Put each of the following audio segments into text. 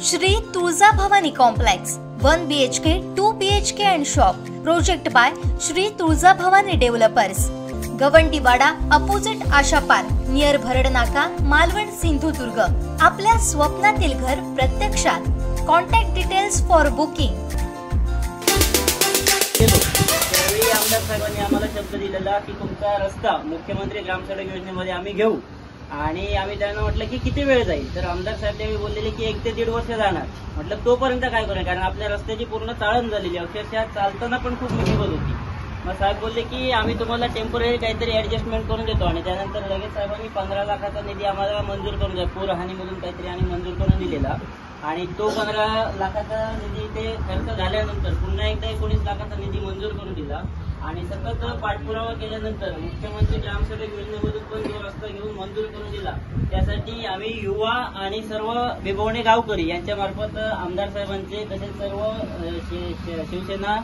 Shri Tuljabhavani complex 1 BHK 2 BHK and shop project by Shri Tuljabhavani developers Gawandiwada opposite Asha park near Bharadnaka Malvan Sindhudurg. आपल्या स्वप्नातील घर प्रत्यक्षात। Contact details for booking. त्यावेळी आमदार साहेबांनी आम्हाला शब्द दिलेला की तुमचा रस्ता मुख्यमंत्री ग्रामसडक योजनेमध्ये आम्ही घेऊ आणि आम्ही त्यांना म्हटलं की किती वेळ जाईल, तर आमदार साहेब त्यावेळी बोललेले की 1 ते 1.5 वर्ष जाणार। म्हटलं तोपर्यंत काय करूया, कारण आपल्या रस्त्याची पूर्ण चाळण झालेली, अक्षरशः चालताना पण खूप मुश्किल होती। मग साहेब बोलले की आम्ही तुम्हाला टेम्पररी काहीतरी ऍडजस्टमेंट करून देतो आणि त्यानंतर लगेच साहेबांनी 15 लाखाचा निधी आम्हाला मंजूर करून द्या, पूरहानीमधून काहीतरी आणि मंजूर करून दिलेला। आणि तो 15 लाखाचा निधी ते खर्च झाल्यानंतर पुन्हा एकदा 19 लाखाचा निधी मंजूर करून दिला आणि सतत पाठपुरावा केल्यानंतर मुख्यमंत्री ग्रामसडक योजनेमधून पण जो रस्ता घेऊन मंजूर करून दिला। त्यासाठी आम्ही युवा आणि सर्व विभवणे गावकरी यांच्या मार्फत आमदार साहेबांचे तसेच सर्व शिवसेना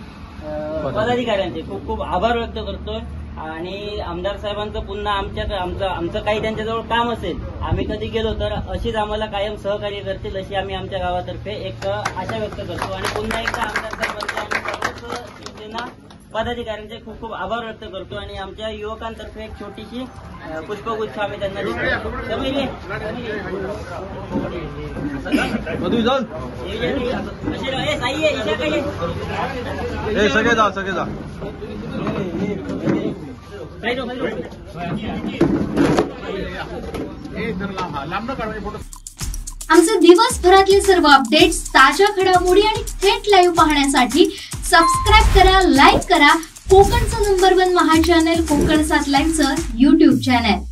पदाधिकाऱ्यांचे खूप खूप आभार व्यक्त करतोय। आणि आमदार साहेबांचं पुन्हा आमचं काही त्यांच्याजवळ काम असेल, आम्ही कधी गेलो तर अशीच आम्हाला कायम सहकार्य करतील अशी आम्ही आमच्या गावातर्फे एक आशा व्यक्त करतो। आणि पुन्हा एकदा आमदार साहेबांचे आम्ही सर्वच शिवसेना पदाधिकाऱ्यांचे खूप खूप आभार व्यक्त करतो आणि आमच्या युवकांतर्फे एक छोटीशी पुष्पगुच्छ आम्ही त्यांना देतो। आमचे दिवसभरातले सर्व अपडेट्स, ताज्या घडामोडी आणि थेट लाईव्ह पाहण्यासाठी सबस्क्राइब करा, लाईक करा कोकणचं नंबर 1 महा चॅनल कोकण 7 लाईव्हचं YouTube चॅनल।